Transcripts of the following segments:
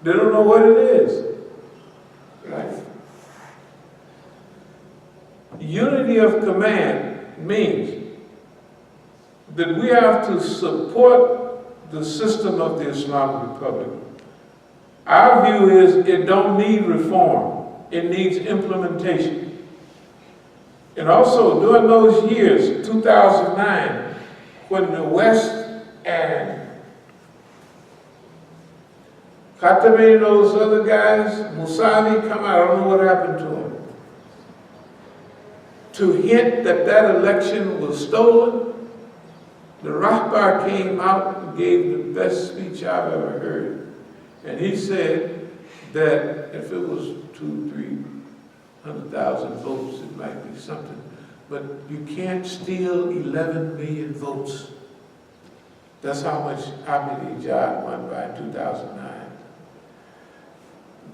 They don't know what it is. Right? Unity of command means that we have to support the system of the Islamic Republic. Our view is it don't need reform. It needs implementation. And also, during those years, 2009, when the West and Khatami and those other guys, Musa come out, I don't know what happened to him, to hint that that election was stolen, the Rahbar came out and gave the best speech I've ever heard. And he said that if it was 200,000-300,000 votes, it might be something. But you can't steal 11 million votes. That's how much Ahmadiyya won by 2009.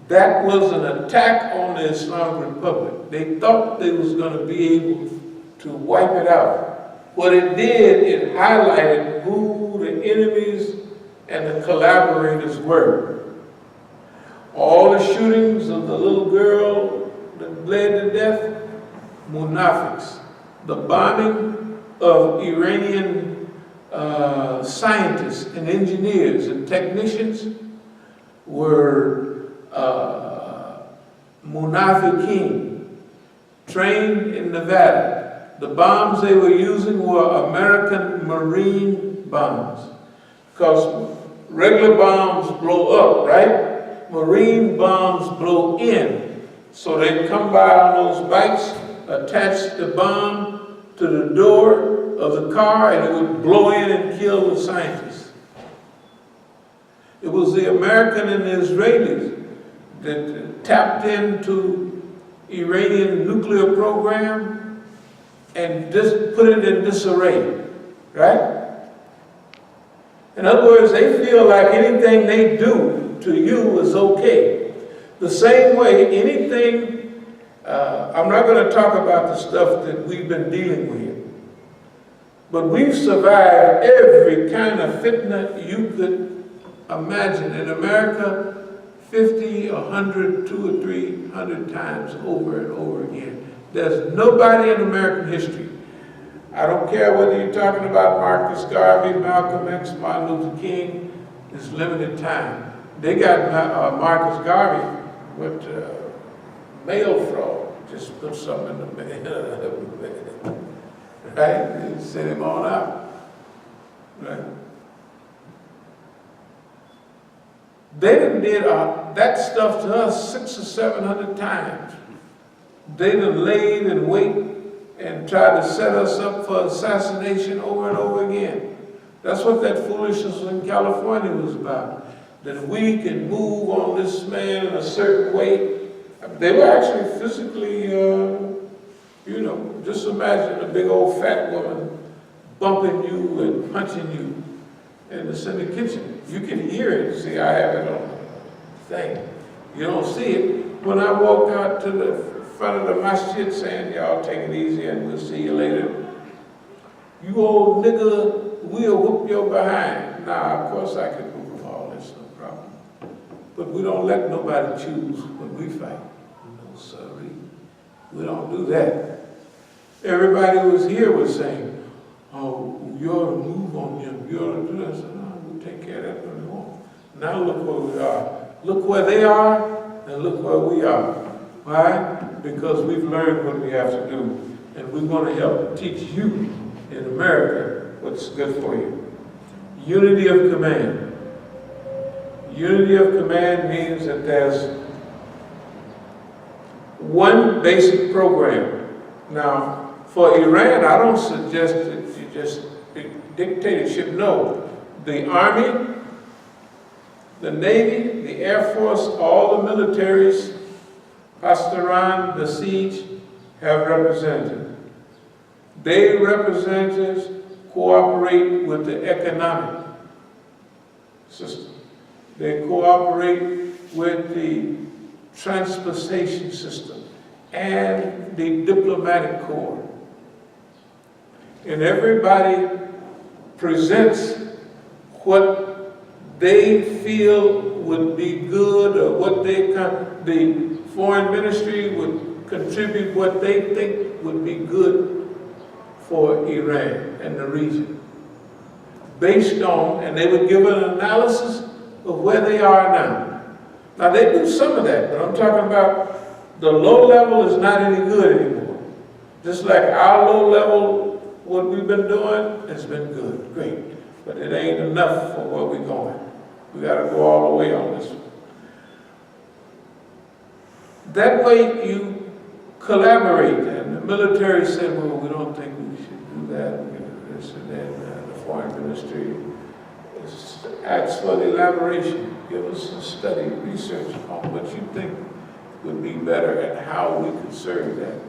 That was an attack on the Islamic Republic. They thought they was going to be able to wipe it out. What it did, it highlighted who the enemies and the collaborators were. All the shootings of the little girl that bled to death, munafiqs. The bombing of Iranian scientists and engineers and technicians were munafiqeen, trained in Nevada. The bombs they were using were American Marine bombs, because regular bombs blow up, right? Marine bombs blow in. So they'd come by on those bikes, attach the bomb to the door of the car, and it would blow in and kill the scientists. It was the American and the Israelis that tapped into Iranian nuclear program and just put it in disarray, right? In other words, they feel like anything they do to you is okay. The same way, anything, I'm not going to talk about the stuff that we've been dealing with, but we've survived every kind of fitna you could imagine in America 50, 100, 200 or 300 times over and over again. There's nobody in American history. I don't care whether you're talking about Marcus Garvey, Malcolm X, Martin Luther King, it's limited time. They got Marcus Garvey with mail fraud. Just put something in the mail, right? And send him on out, right? They done did that stuff to us 600 or 700 times. They done laid and wait and tried to set us up for assassination over and over again. That's what that foolishness in California was about. That if we can move on this man in a certain way, they were actually physically, just imagine a big old fat woman bumping you and punching you in the kitchen. You can hear it. See, I have it on the thing. You don't see it. When I walk out to the front of the Masjid saying, y'all take it easy and we'll see you later. You old nigga, we'll whoop your behind. Nah, of course I can whoop all this, no problem. But we don't let nobody choose when we fight. No, sorry. We don't do that. Everybody who was here was saying, oh, you ought to move on them. You ought to do that. I said, no, we'll take care of that when we want. Now look where we are. Look where they are and look where we are. Why? Because we've learned what we have to do. And we want to help teach you in America what's good for you. Unity of command. Unity of command means that there's one basic program. Now, for Iran, I don't suggest that you just dictatorship. No. The Army, the Navy, the Air Force, all the militaries, Pastoran, Besiege, have representatives. They representatives cooperate with the economic system. They cooperate with the transportation system and the diplomatic corps. And everybody presents what they feel would be good what the foreign ministry would contribute what they think would be good for Iran and the region. Based on, and they would give an analysis of where they are now. Now they do some of that, but I'm talking about the low level is not any good anymore. Just like our low level, what we've been doing, has been good, great. But it ain't enough for where we're going. We gotta go all the way on this one. That way you collaborate, and the military said, well, we don't think we should do that, we're gonna do this and that. The foreign ministry asks for the elaboration. Give us a study, research on what you think would be better and how we could serve that.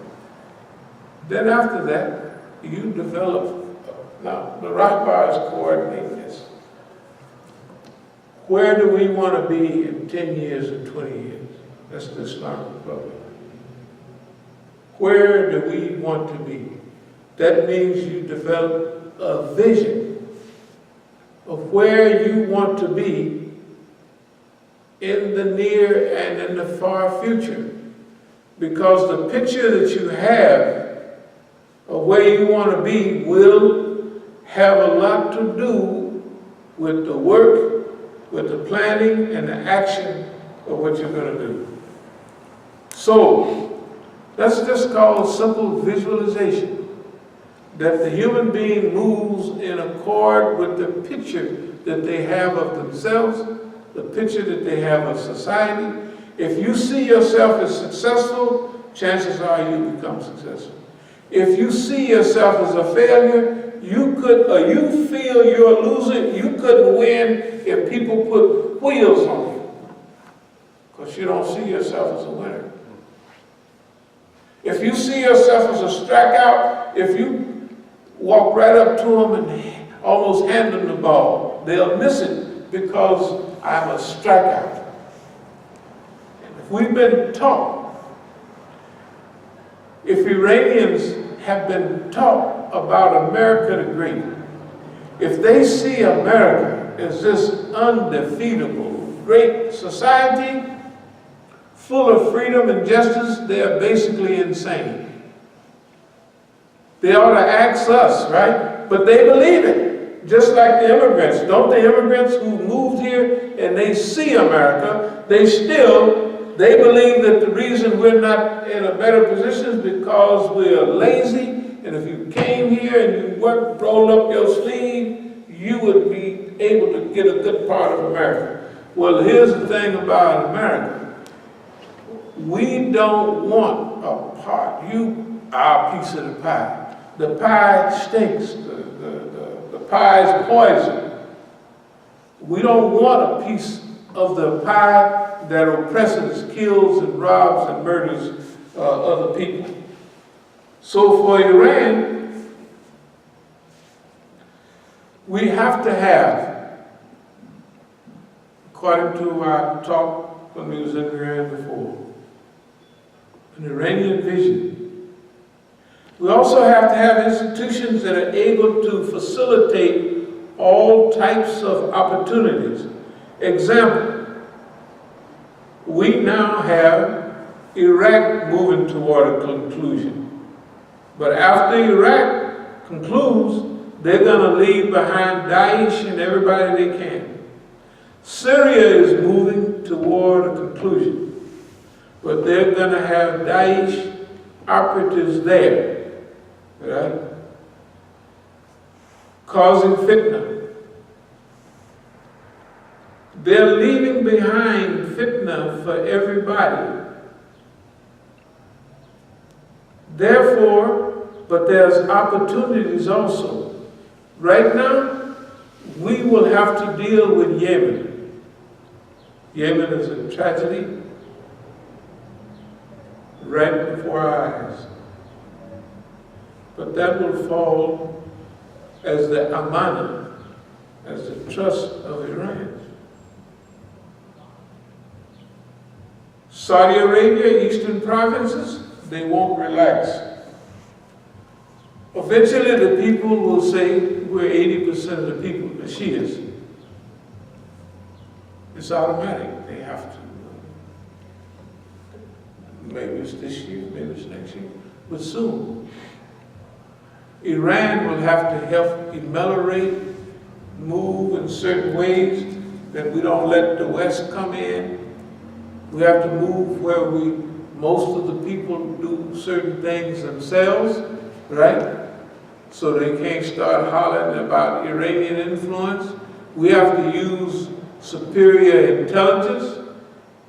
Then after that, you develop, now the Rahbar is coordinating this. Where do we want to be in 10 years and 20 years? That's the Islamic Republic. Where do we want to be? That means you develop a vision of where you want to be in the near and in the far future. Because the picture that you have of where you want to be will have a lot to do with the work, with the planning and the action of what you're going to do. So, that's just called simple visualization. That the human being moves in accord with the picture that they have of themselves, the picture that they have of society. If you see yourself as successful, chances are you become successful. If you see yourself as a failure, you feel you're a loser, you couldn't win if people put wheels on you. Because you don't see yourself as a winner. If you see yourself as a strikeout, if you walk right up to them and almost hand them the ball, they'll miss it because I'm a strikeout. And if we've been taught, if Iranians have been taught about America the Great, if they see America as this undefeatable great society, full of freedom and justice, they are basically insane. They ought to ask us, right? But they believe it, just like the immigrants. Don't the immigrants who moved here and they see America, they believe that the reason we're not in a better position is because we're lazy, and if you came here and you worked, rolled up your sleeve, you would be able to get a good part of America. Well, here's the thing about America. We don't want a part, our piece of the pie. The pie stinks, the pie is poison. We don't want a piece of the pie that oppresses, kills, and robs and murders other people. So for Iran, we have to have, according to our talk when we was in Iran before, an Iranian vision. We also have to have institutions that are able to facilitate all types of opportunities. Example, we now have Iraq moving toward a conclusion. But after Iraq concludes, they're going to leave behind Daesh and everybody they can. Syria is moving toward a conclusion. But they're going to have Daesh operatives there, right? Causing fitna. They're leaving behind fitna for everybody. Therefore, but there's opportunities also. Right now, we will have to deal with Yemen. Yemen is a tragedy right before our eyes. But that will fall as the amana, as the trust of Iran. Saudi Arabia, eastern provinces, they won't relax. Eventually the people will say, we're 80% of the people, the Shias. It's automatic, they have to Maybe it's this year, maybe it's next year, but soon. Iran will have to help ameliorate, move in certain ways that we don't let the West come in. We have to move where most of the people do certain things themselves, right? So they can't start hollering about Iranian influence. We have to use superior intelligence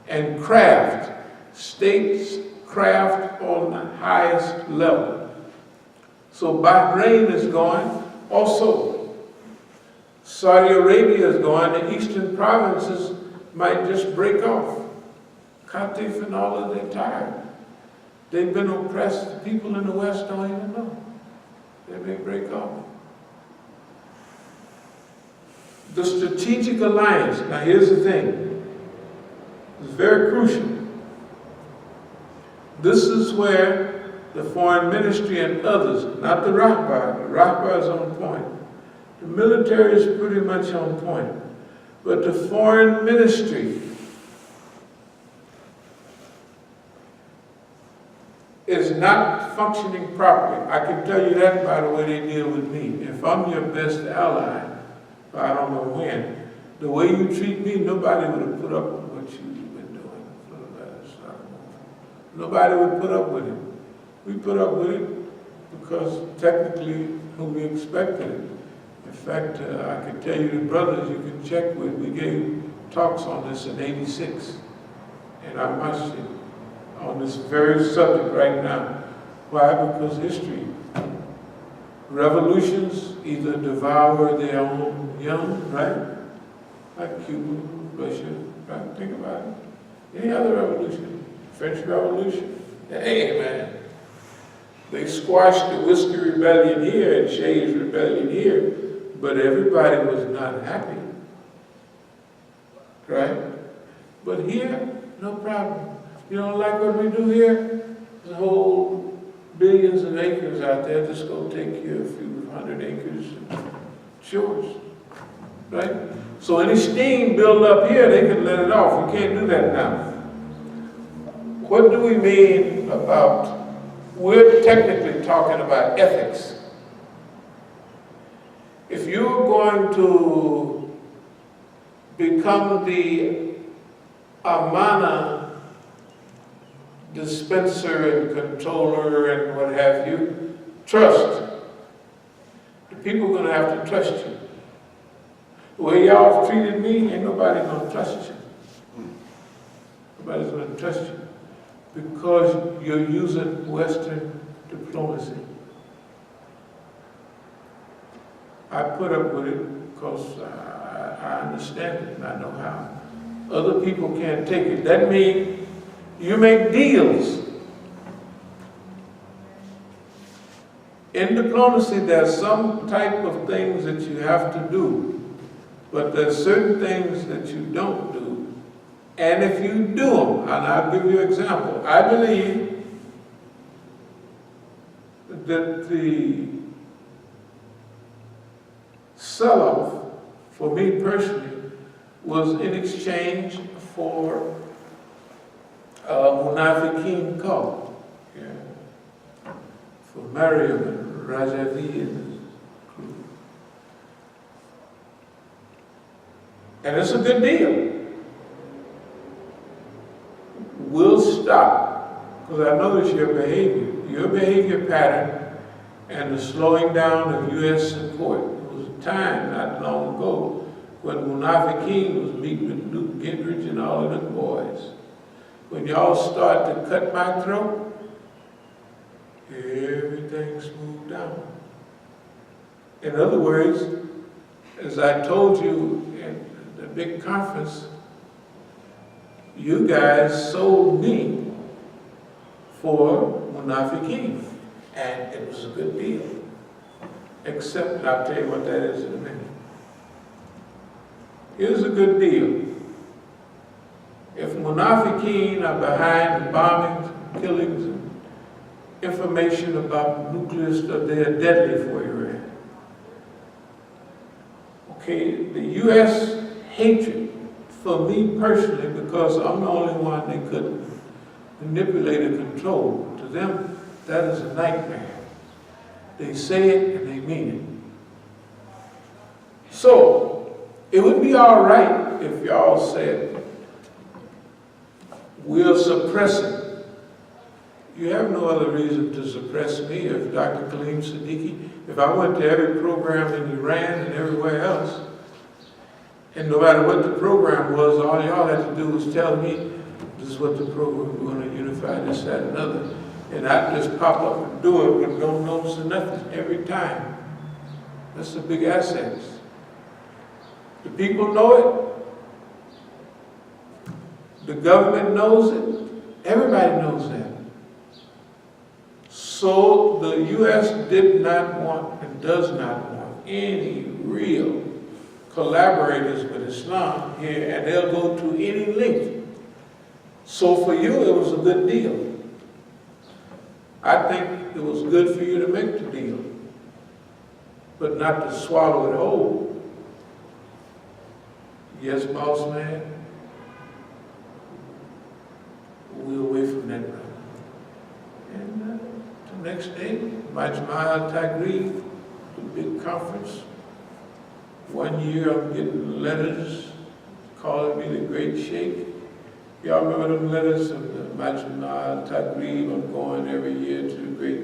and craft, statecraft on the highest level. So Bahrain is going, also Saudi Arabia is going, the eastern provinces might just break off. Qatif and all of them, they're tired. They've been oppressed. The people in the West don't even know. They may break off. The strategic alliance, now here's the thing, it's very crucial. This is where the foreign ministry and others, not the Rahbar is on point. The military is pretty much on point. But the foreign ministry is not functioning properly. I can tell you that by the way they deal with me. If I'm your best ally, I don't know when, the way you treat me, nobody would have put up with what you've been doing for the last, I don't know. Nobody would put up with it. We put up with it because technically we expected it. In fact, I can tell you the brothers you can check with, we gave talks on this in '86 in our Masjid on this very subject right now. Why? Because history. Revolutions either devour their own young, right? Like Cuba, Russia, right? Think about it. Any other revolution, French Revolution, hey man. They squashed the Whiskey Rebellion here and Shays Rebellion here, but everybody was not happy, right? But here, no problem. You don't like what we do here? There's a whole billions of acres out there. Just go take you a few hundred acres and it's yours, right? So any steam built up here, they can let it off. We can't do that now. What do we mean about, we're technically talking about ethics. If you're going to become the amana dispenser and controller and what have you, trust. The people are going to have to trust you. The way y'all treated me, ain't nobody going to trust you. Nobody's going to trust you because you're using Western diplomacy. I put up with it because I understand it and I know how. Other people can't take it. That means you make deals. In diplomacy, there's some type of things that you have to do, but there's certain things that you don't do. And if you do them, and I'll give you an example, I believe that the sell-off, for me personally, was in exchange for Munafiqeen cult, for Maryam and Rajavi and his crew. And it's a good deal. We'll stop, because I notice your behavior pattern and the slowing down of U.S. support. There was a time not long ago when Munafiqeen was meeting with Newt Gingrich and all of them boys. When y'all start to cut my throat, everything smoothed down. In other words, as I told you in the big conference, you guys sold me for Munafiqeen, and it was a good deal. Except, I'll tell you what that is in a minute. Here's a good deal. If Munafiqeen are behind the bombings, killings, and information about nuclear stuff, they are deadly for Iran. Okay, the U.S. hatred for me personally, because I'm the only one they couldn't manipulate and control. To them, that is a nightmare. They say it and they mean it. So, it would be all right if y'all said, we'll suppress it. You have no other reason to suppress me if Dr. Kaleem Siddiqui, if I went to every program in Iran and everywhere else, and no matter what the program was, all y'all had to do was tell me, this is what the program, we're going to unify this, that, and another. And I'd just pop up and do it, but don't notice nothing every time. That's a big asset. The people know it. The government knows it. Everybody knows that. So the U.S. did not want and does not want any real collaborators with Islam here, and they'll go to any length. So for you, it was a good deal. I think it was good for you to make the deal, but not to swallow it whole. Yes, boss man, we're away from that brother. And the next day, Masjid al-Taghrib, the big conference. 1 year I'm getting letters calling me the great sheikh. Y'all remember them letters of the Masjid al-Taghrib? I'm going every year to the great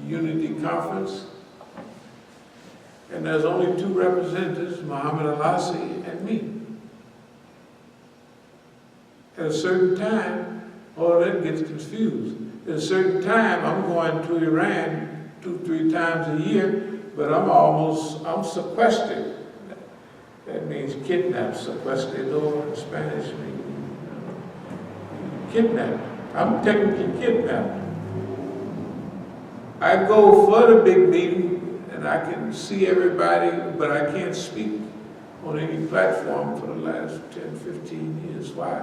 unity conference. And there's only 2 representatives, Muhammad al-Asi and me. At a certain time, all that gets confused. At a certain time, I'm going to Iran 2-3 times a year, but I'm sequestered. That means kidnapped, sequestrador in Spanish means kidnapped. I'm technically kidnapped. I go for the big meeting and I can see everybody, but I can't speak on any platform for the last 10, 15 years. Why?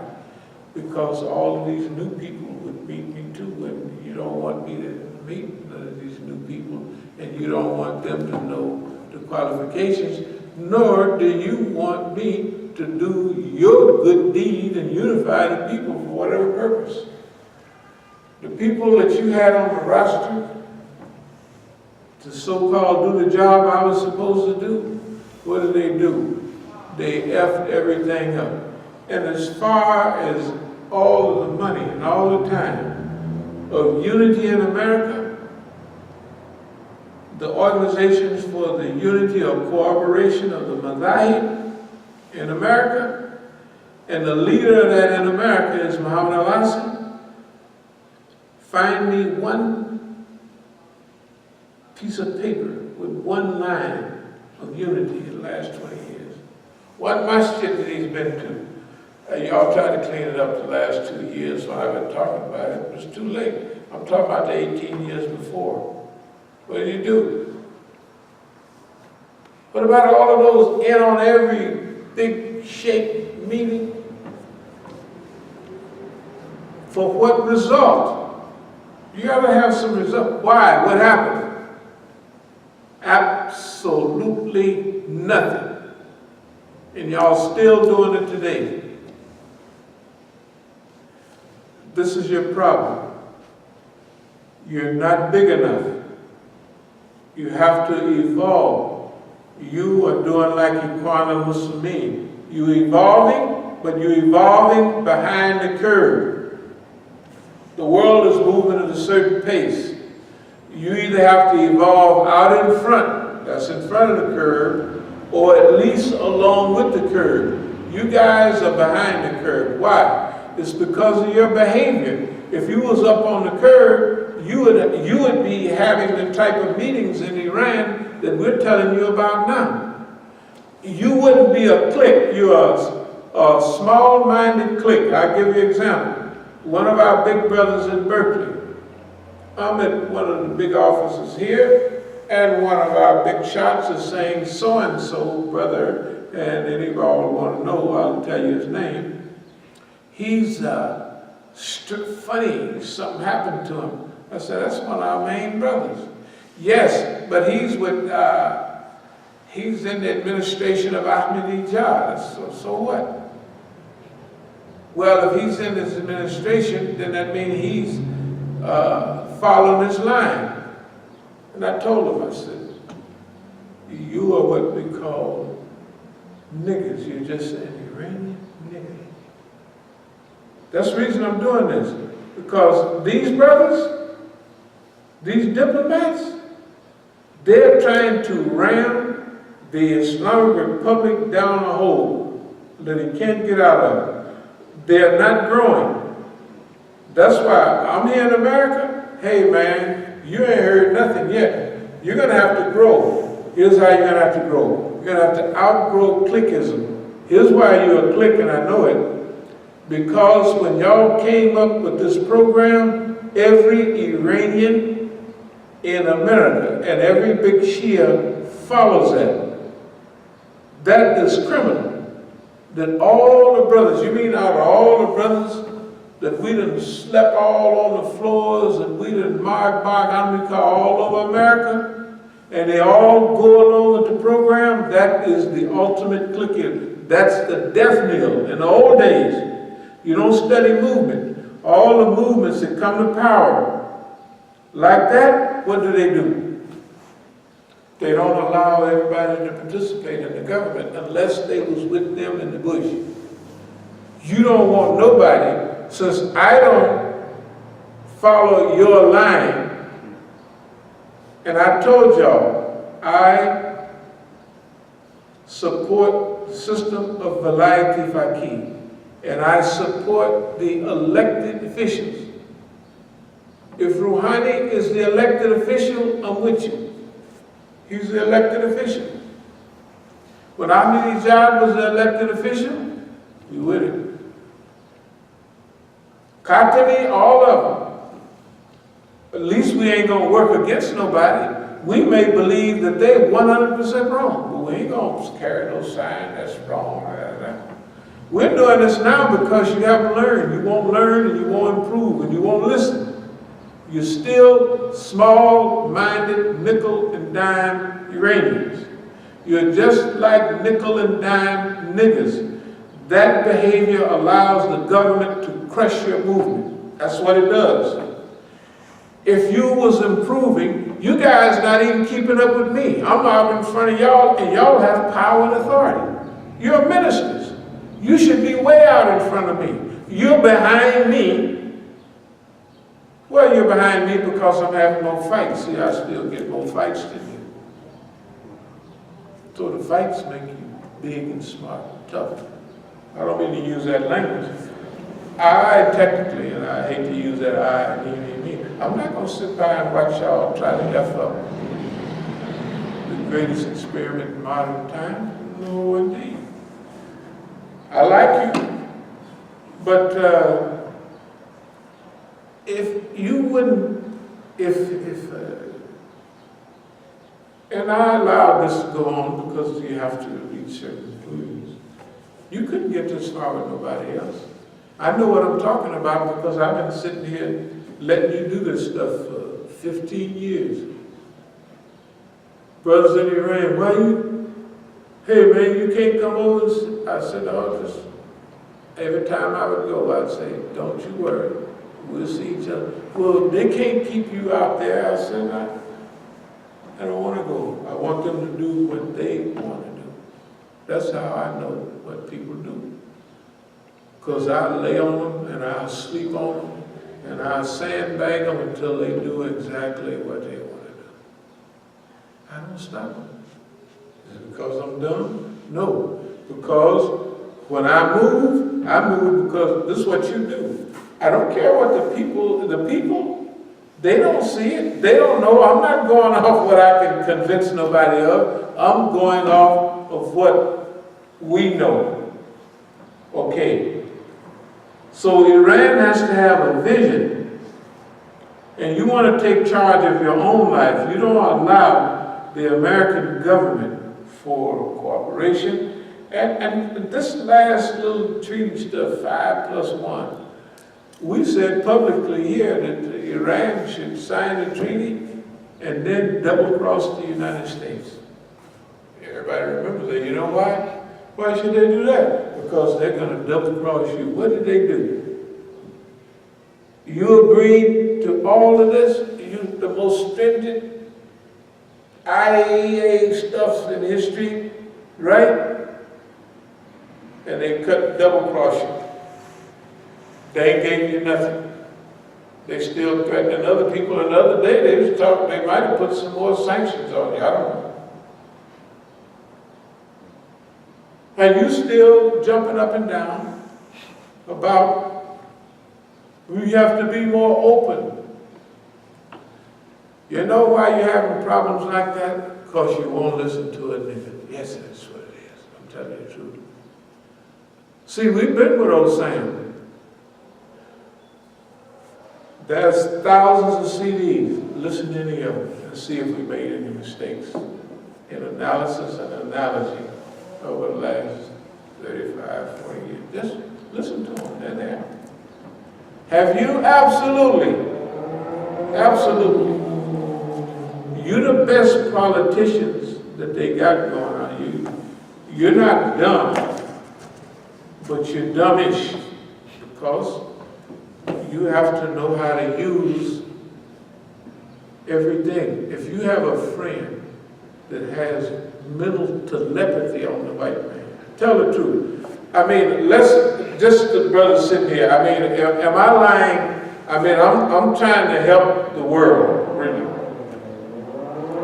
Because all of these new people would meet me too, and you don't want me to meet none of these new people, and you don't want them to know the qualifications, nor do you want me to do your good deed and unify the people for whatever purpose. The people that you had on the roster to so-called do the job I was supposed to do, what do? They effed everything up. And as far as all of the money and all the time of unity in America, the organizations for the unity or cooperation of the Madhahib in America, and the leader of that in America is Muhammad al-Asi. Find me one piece of paper with one line of unity in the last 20 years. One masjid that he's been to. Y'all tried to clean it up the last 2 years, so I've been talking about it. It was too late. I'm talking about the 18 years before. What did you do? What about all of those in on every big shake meeting? For what result? You gotta have some result. Why? What happened? Absolutely nothing. And y'all still doing it today. This is your problem. You're not big enough. You have to evolve. You are doing like Ikhwan al-Muslimin. You're evolving, but you're evolving behind the curve. The world is moving at a certain pace. You either have to evolve out in front, that's in front of the curve, or at least along with the curve. You guys are behind the curve. Why? It's because of your behavior. If you was up on the curve, you would be having the type of meetings in Iran that we're telling you about now. You wouldn't be a clique. You're a small-minded clique. I'll give you an example. One of our big brothers in Berkeley, I'm at one of the big offices here, and one of our big shots is saying so-and-so brother, and anybody want to know, I'll tell you his name. He's funny, something happened to him. I said, that's one of our main brothers. Yes, but he's with, he's in the administration of Ahmadinejad, so what? Well, if he's in his administration, then that means he's following this line. And I told him, I said, you are what we call niggas. You're just an Iranian nigga. That's the reason I'm doing this. Because these brothers, these diplomats, they're trying to ram the Islamic Republic down a hole that he can't get out of. They're not growing. That's why I'm here in America. Hey man, you ain't heard nothing yet. You're gonna have to grow. Here's how you're gonna have to grow. You're gonna have to outgrow cliquism. Here's why you're a clique, and I know it. Because when y'all came up with this program, every Iranian in America and every big Shia follows that. That is criminal. That all the brothers, you mean out of all the brothers that we done slept all on the floors and we done mark all over America, and they all go along with the program, that is the ultimate clique. That's the death knell. In the old days, you don't study movement. All the movements that come to power, like that, what do? They don't allow everybody to participate in the government unless they was with them in the bush. You don't want nobody. Since I don't follow your line, and I told y'all, I support the system of al-Faqih, and I support the elected officials. If Rouhani is the elected official, I'm with you. He's the elected official. When Ahmadinejad was the elected official, we with him. Khatami, all of them. At least we ain't gonna work against nobody. We may believe that they're 100% wrong, but we ain't gonna carry no sign that's wrong. We're doing this now because you haven't learned. You won't learn and you won't improve and you won't listen. You're still small-minded nickel and dime Iranians. You're just like nickel and dime niggas. That behavior allows the government to crush your movement. That's what it does. If you was improving, you guys not even keeping up with me. I'm out in front of y'all, and y'all have power and authority. You're ministers. You should be way out in front of me. You're behind me. Well, you're behind me because I'm having more fights. See, I still get more fights than you. So the fights make you big and smart and tough. I don't mean to use that language. I technically, and I hate to use that I, me. I'm not going to sit by and watch y'all try to F up the greatest experiment in modern time. No, indeed. I like you, but if you wouldn't, and I allowed this to go on because you have to reach certain conclusions. You couldn't get this far with nobody else. I know what I'm talking about because I've been sitting here letting you do this stuff for 15 years. Brothers in Iran, why you, hey man, you can't come over and sit. I said, oh, just every time I would go, I'd say, don't you worry, we'll see each other. Well, they can't keep you out there. I said, I don't want to go. I want them to do what they want to do. That's how I know what people do. Because I lay on them and I sleep on them and I sandbag them until they do exactly what they want to do. I don't stop them. Is it because I'm dumb? No. Because when I move because this is what you do. I don't care what the people, they don't see it. They don't know. I'm not going off what I can convince nobody of. I'm going off of what we know. Okay. So Iran has to have a vision. And you want to take charge of your own life. You don't allow the American government for cooperation. And this last little treaty stuff, 5+1, we said publicly here that Iran should sign the treaty and then double-cross the United States. Everybody remembers that. You know why? Why should they do that? because they're going to double cross you. What did they do? You agreed to all of this? The most stringent IAEA stuff in history, right? And they cut double cross you. They ain't gave you nothing. They still threatening other people. Another day they was talking, they might have put some more sanctions on you. I don't know. And you still jumping up and down about we have to be more open. You know why you're having problems like that? Because you won't listen to a nigga. Yes, that's what it is. I'm telling you the truth. See, we've been with old Sam. There's thousands of CDs. Listen to any of them and see if we made any mistakes in analysis and analogy over the last 35, 40 years. Just listen to them. They're there. Have you? Absolutely. Absolutely. You're the best politicians that they got going on. You're not dumb, but you're dumbish because you have to know how to use everything. If you have a friend that has mental telepathy on the white man, tell the truth. I mean, just the brothers sitting here, I mean, am I lying? I mean, I'm trying to help the world, really.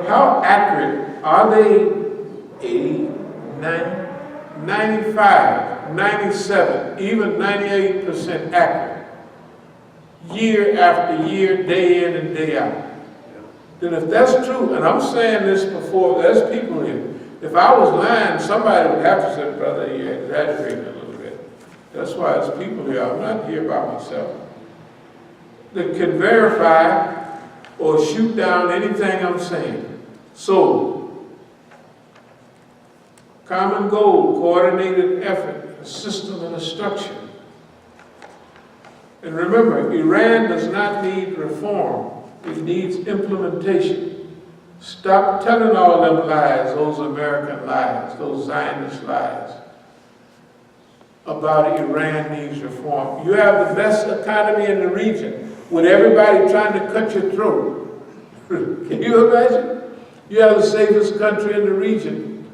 How accurate are they? 80, 90, 95, 97, even 98% accurate. Year after year, day in and day out. Then if that's true, and I'm saying this before, there's people here. If I was lying, somebody would have to say, brother, you're exaggerating a little bit. That's why there's people here. I'm not here by myself. That can verify or shoot down anything I'm saying. So, common goal, coordinated effort, a system and a structure. And remember, Iran does not need reform. It needs implementation. Stop telling all them lies, those American lies, those Zionist lies, about Iran needs reform. You have the best economy in the region with everybody trying to cut your throat. Can you imagine? You have the safest country in the region.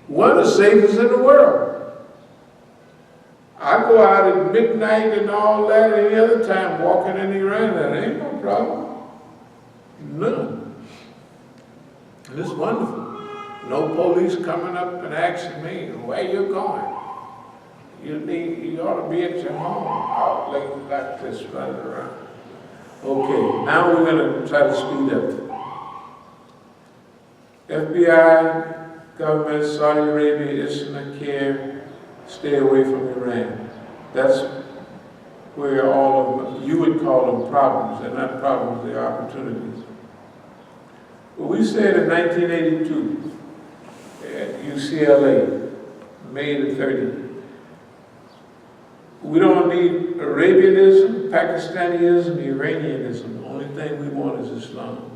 One of the safest in the world. I go out at midnight and all that any other time walking in Iran. That ain't no problem. None. And it's wonderful. No police coming up and asking me where you going. You ought to be at your home out late like this running around. Okay, now we're going to try to speed up. FBI, government, Saudi Arabia, Islamic, stay away from Iran. That's where all of them, you would call them problems. They're not problems, they're opportunities. Well, we said in 1982 at UCLA, May the 30th, we don't need Arabianism, Pakistanism, Iranianism. The only thing we want is Islam.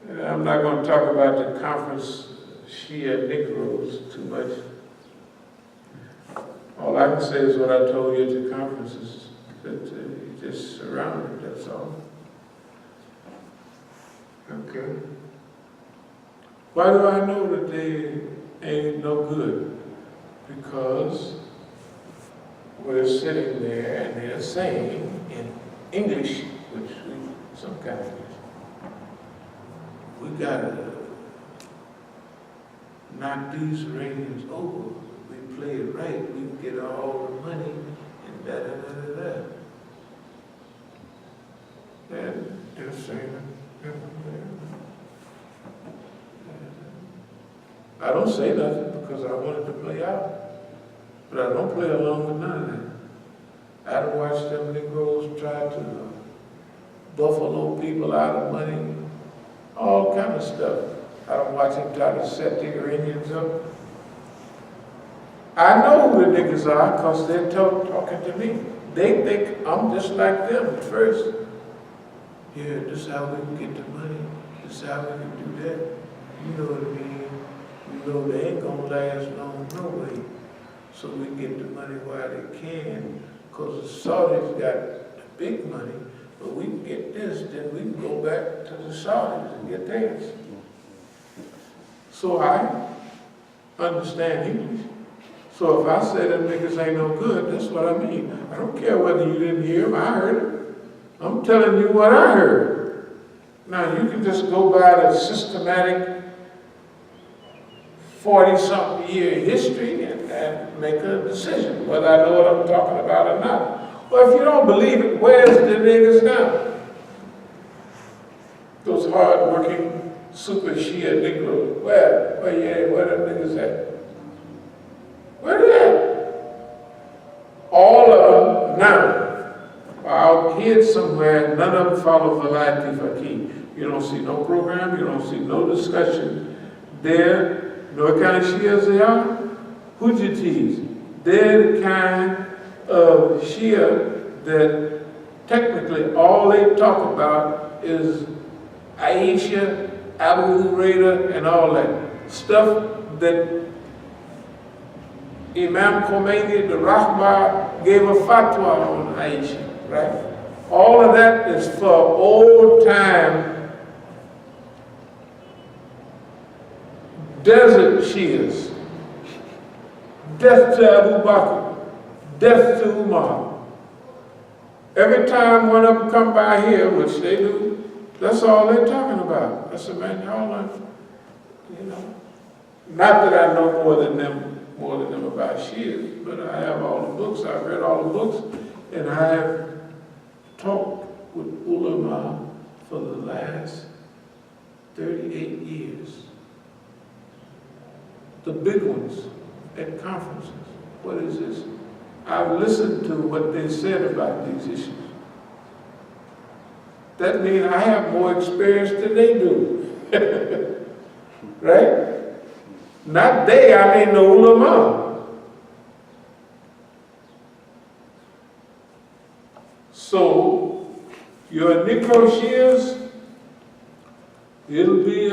And I'm not going to talk about the conference Shia Negroes too much. All I can say is what I told you at the conferences, that you just surrounded, that's all. Okay. Why do I know that they ain't no good? Because we're sitting there and they're saying in English, which we, some kind of English, we gotta knock these Iranians over. We play it right, we can get all the money and da-da-da-da-da. And they're saying, I don't say nothing because I want it to play out. But I don't play along with none of that. I don't watch them Negroes try to buffalo people out of money, all kind of stuff. I don't watch them try to set the Iranians up. I know who the niggas are because they're talking to me. They think I'm just like them at first. Yeah, this is how we can get the money. This is how we can do that. You know what I mean? know they ain't gonna last long no way. So we get the money while they can, because the Saudis got the big money, but we can get this, then we can go back to the Saudis and get theirs. So I understand English. So if I say them niggas ain't no good, that's what I mean. I don't care whether you didn't hear them, I heard it. I'm telling you what I heard. Now you can just go by the systematic 40-something year history and make a decision, whether I know what I'm talking about or not. Well, if you don't believe it, where's the niggas now? Those hard-working super Shia Negroes. Where them niggas at? Where they at? All of them now are out here somewhere. None of them follow Velayat al-Faqih. You don't see no program. You don't see no discussion there. You know what kind of Shias they are? Hujjatis. They're the kind of Shia that technically all they talk about is Aisha, Abu Huraira, and all that. Stuff that Imam Khomeini, the Rahbar, gave a fatwa on Aisha, right? All of that is for old time desert Shias. Death to Abu Bakr, death to Umar. Every time one of them come by here, which they do, that's all they're talking about. That's a man, y'all, you know. Not that I know more than them about Shias, but I have all the books, I've read all the books, and I have talked with ulama for the last 38 years. The big ones at conferences. What is this? I've listened to what they said about these issues. That means I have more experience than they do. Right? Not they, I mean the ulama. So, your Negro Shias, it'll be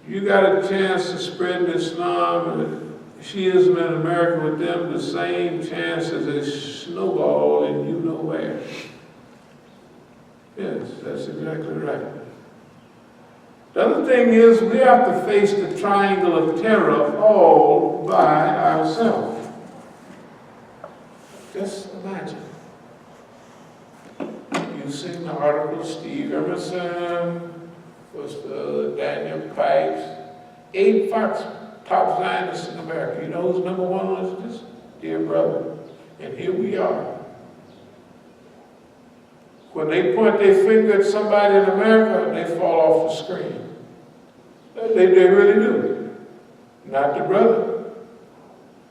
you got a chance to spread Islam and Shiism in America with them, the same chance as a snowball and you know where. Yes, that's exactly right. The other thing is we have to face the triangle of terror all by ourselves. Just imagine. You've seen the article, Steve Emerson, was Daniel Pipes, 8 Fox top Zionists in America. You know who's number one was this? Dear brother. And here we are. When they point their finger at somebody in America, they fall off the screen. They really do. Not the brother.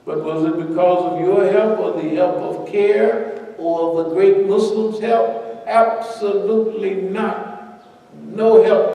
But was it because of your help or the help of CARE or the great Muslims' help? Absolutely not. No help.